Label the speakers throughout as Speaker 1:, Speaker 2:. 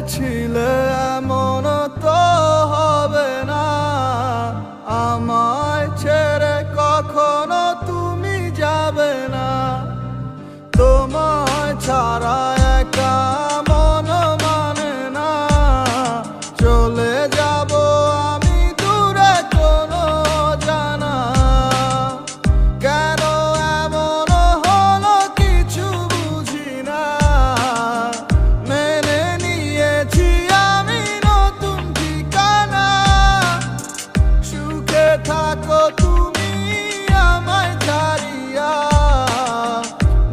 Speaker 1: বলেছিলে এমন তো হবে না, আমায় ছেড়ে কখনো তুমি যাবে না। তোমায় ছাড়া একা মন মানে না, চলে যাব আমি দূরে কোনো জানা। কেন এমন হলো কিছু বুঝি না, মেনে নিয়েছি আমি নতুন ঠিকানা। সুখে থাকো তুমি আমায় ছাড়িয়া,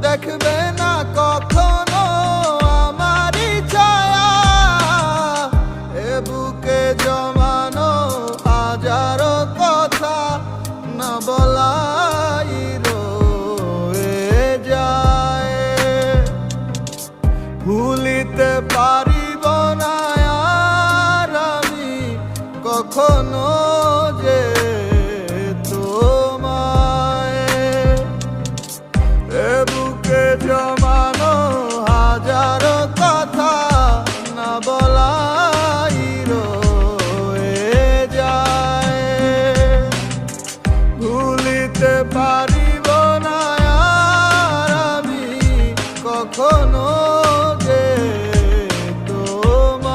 Speaker 1: দেখবে না কখনো আমারই ছায়া। এ বুকে জমানো হাজারো কথা না বলাই রয়ে যায়। ভুলিতে পারিব না আর আমি কখনো যে তোমায়। এ বুকে জমানো হাজারো কথা না বলাই রয়ে যায়। ভুলিতে পারিব না আর আমি কখনো যে তোমায়।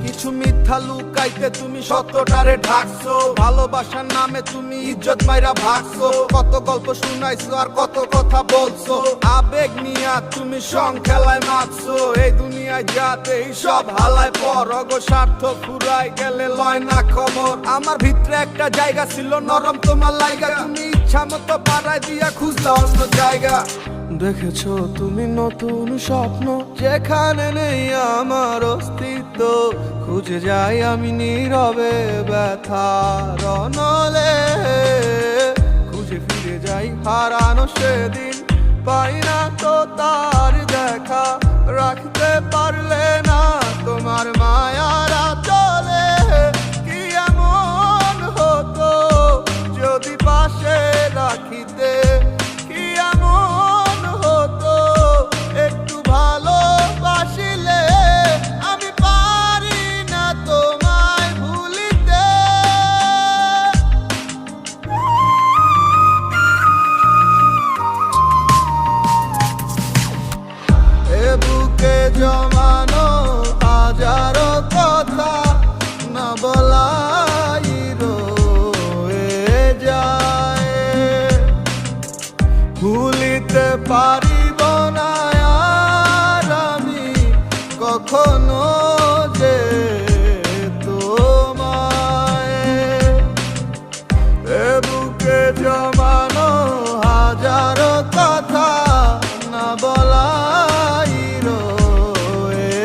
Speaker 1: কিছু মিথ্যা লুকাইতে তুমি সত্যটারে ঢাকছো, ভালোবাসার নামে তুমি ইজ্জত মাইরা ভাগছো। কত গল্প শুনাইছো আর কত কথা বলছো, আবেগ নিয়া তুমি সং খেলায় মারছো। এই দুনিয়ায় যাতে সব হালায় পর, অগো স্বার্থ ফুরাই গেলে লয় না খবর। আমার ভিতরে একটা জায়গা ছিল নরম তোমার লাইগা, তুমি ইচ্ছা মতো পাড়ায় দিয়া খুঁজলা অন্য জায়গা। দেখেছো তুমি নতুন স্বপ্ন, যেখানে নেই আমার অস্তিত্ব। খুঁজে যাই আমি নীরবে ব্যথার অনলে, খুঁজে ফিরে যাই হারানো সেদিন। পাই না তো তার দেখা, রাখতে পারলে না তোমার মায়ারা চলে। কি এমন হতো যদি পাশে রাখিতে, কি এমন হতো একটু ভালোবাসিলে। আমি পারি না তোমায় ভুলিতে। এ বুকে জমানো হাজারো কথা না বলাই রয়ে যায়। ভুলিতে পারিব না আর আমি কখনো যে তোমায়। এ বুকে জমানো হাজারো কথা না বলাই রয়ে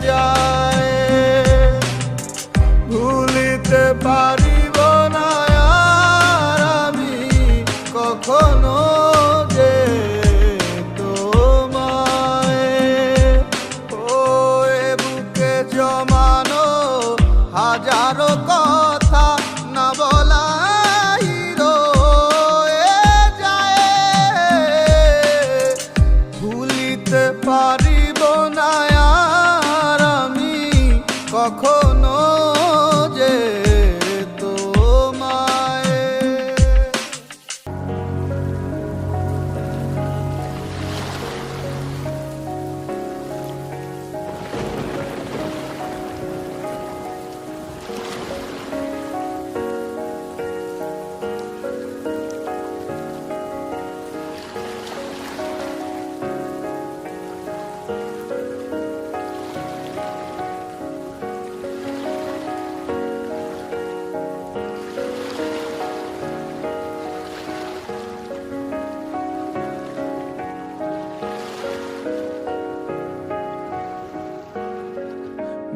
Speaker 1: যায়। ভুলিতে পারিব না আর আমি কখনো যে তোমায়। ও এ বুকে জমানো হাজারো কথা না বলাই রয়ে যায়। ভুলিতে পারিব না আর আমি কখনো যে তোমায়।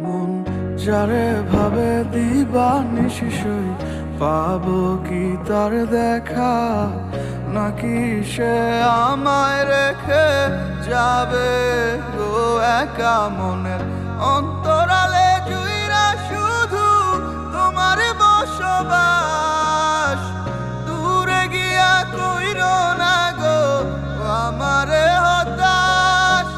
Speaker 1: মন যারে ভাবে দিবানিশি পাবো কি তার দেখা, নাকি সে আমায় রেখে যাবে গো একা মনের অন্তরালে জুইরা শুধু তোমার বসবাস। দূরে গিয়া কইরো না গো আমারে হতাশ।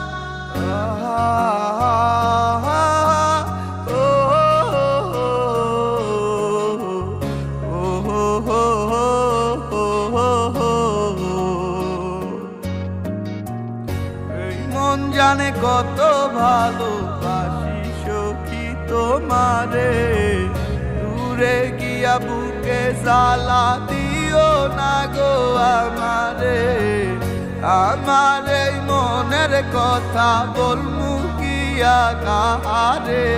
Speaker 1: মন জানে কত ভালোবাসি সখী তোমারে, দূরে গিয়া বুকে জ্বালা দিও না গো আমারে। আমার এই মনের কথা বলমু গিয়া কাহারে,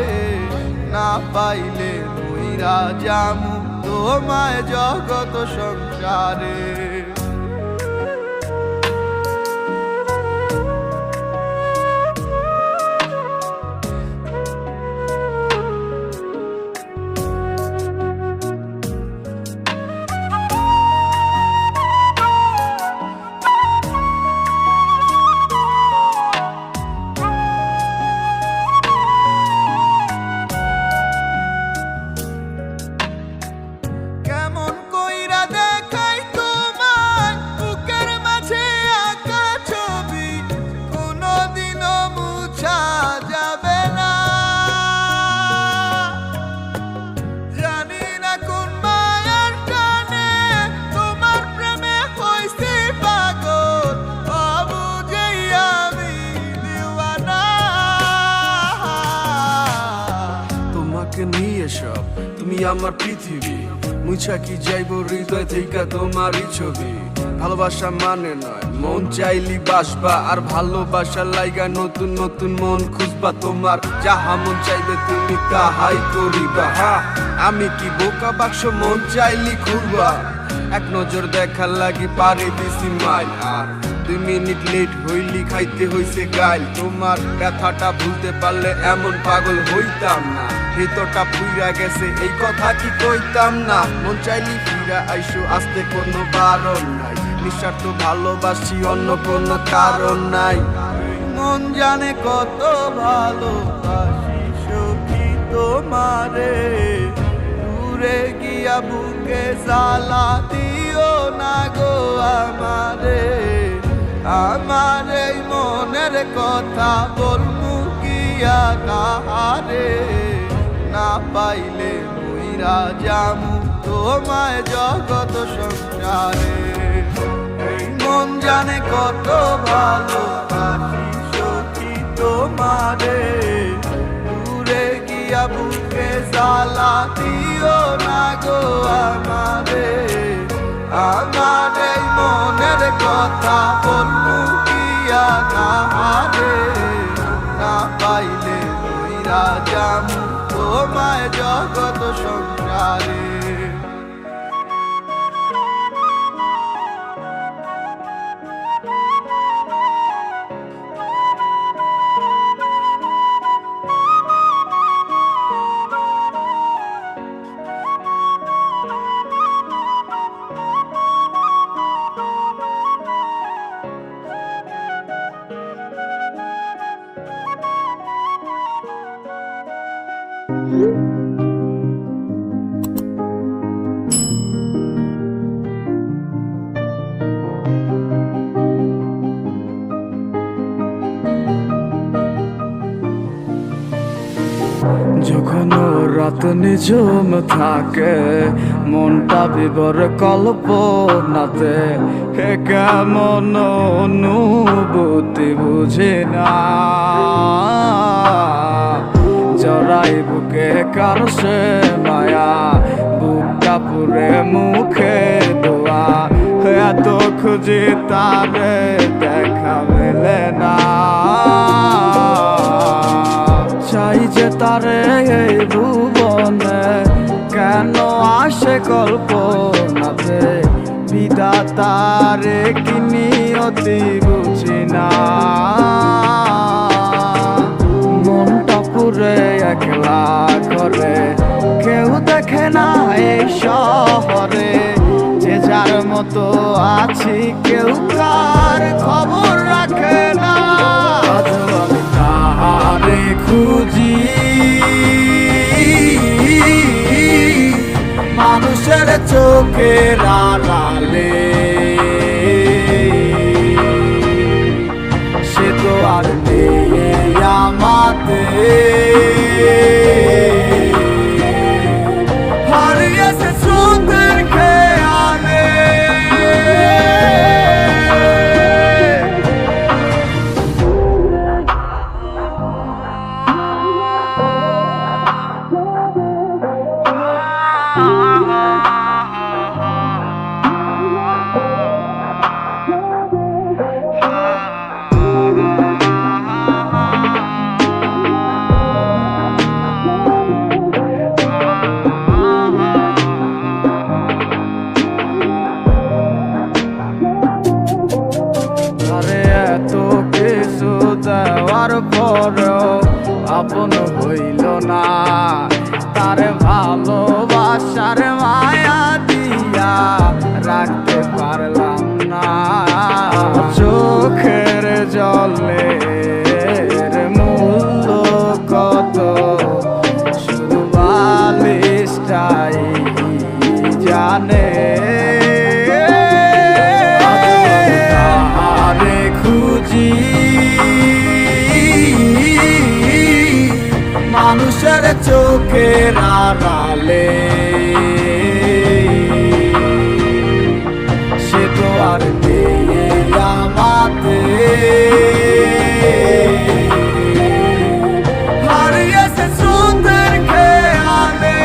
Speaker 1: না পাইলে মুইরা জামু তোমায় জগত সংসারে। নিয়ে সব তুমি আমার পৃথিবী, মুছা কি যাইব হৃদয় থেকে তোমারই ছবি। ভালোবাসা মানে নয় মন চাইলি বাসবা, আর ভালোবাসার লাইগা নতুন নতুন মন খুঁজবা। তোমার যাহা মন চাইবে তুমি তাহাই করিবা। আমি কি বোকা বাক্স মন চাইলি খুলবা, এক নজর দেখার লাগি পারে দিছি মাইল। আর 2 মিনিট লেট হইলি খাইতে হইছে গাইল। তোমার ব্যথাটা ভুলতে পারলে এমন পাগল হইতাম না, ভেতরটা পুইরা গেছে এই কথা কি কইতাম না। মন চাইলি ফিরা আইসো আসতে কোনো বারণ নাই, নিঃস্বার্থ ভালোবাসি অন্য কোনো কারণ নাই। মন জানে কত ভালোবাসি সখী তোমারে, দূরে গিয়া বুকে জ্বালা দিও না গো আমারে। আমার এই মনের কথা বলমু গিয়া কাহারে, না পাইলে মুইরা জামু তোমায় জগত সংসারে। মন জানে কত ভালোবাসি সখী তোমারে, দূরে গিয়া বুকে জ্বালা দিও না গো আমারে। আমার এই মনের কথা বলবো গিয়া কাহারে, না পাইলে মুইরা জামু তোমায় জগত সংসারে। যখন রাত নিঝুম থাকে, মনটা বিবর কল্পনাতে, হে কেমন অনুভূতি বুঝি না। জড়াই বুকে কার সে মায়া, বুকটা পুরে মুখে দোয়া, এত খুঁজি তারে দেখা মেলে না। চাই যে তারে এই ভুবনে, কেন আসে কল্পনাতে, বিধাতারে কি নিয়তি বুঝি না। মনটা পুরে একলা করে, কেউ দেখে না এই আছি কেউ কার খবর রাখে না। আজও আমি তাহারে খুঁজি মানুষের চোখের আড়ালে, সে তো আর নেই আমাদের, হারিয়েছে স্রোতের খেয়ালে। এত কিছু দেওয়ার পরেও আপন হইল না, তারে ভালোবাসার মায়া দিয়া রাখতে পারলাম না। চোখের জলের মূল্য কত শুধু বালিশটাই জানে। মানুষের চোখের আড়ালে, সে তো আর নেই আমাদের, হারিয়েছে স্রোতের খেয়ালে।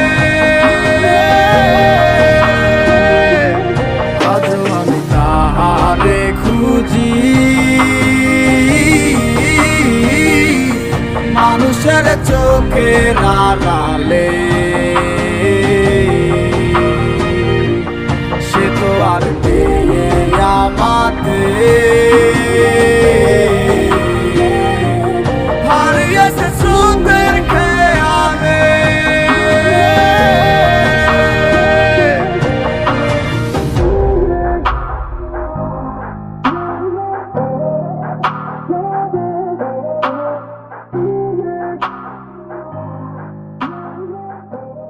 Speaker 1: আজও আমি তাহারে খুঁজি মানুষের চোখের আড়ালে, সে তো আর নেই আমাদের, হারিয়েছে স্রোতে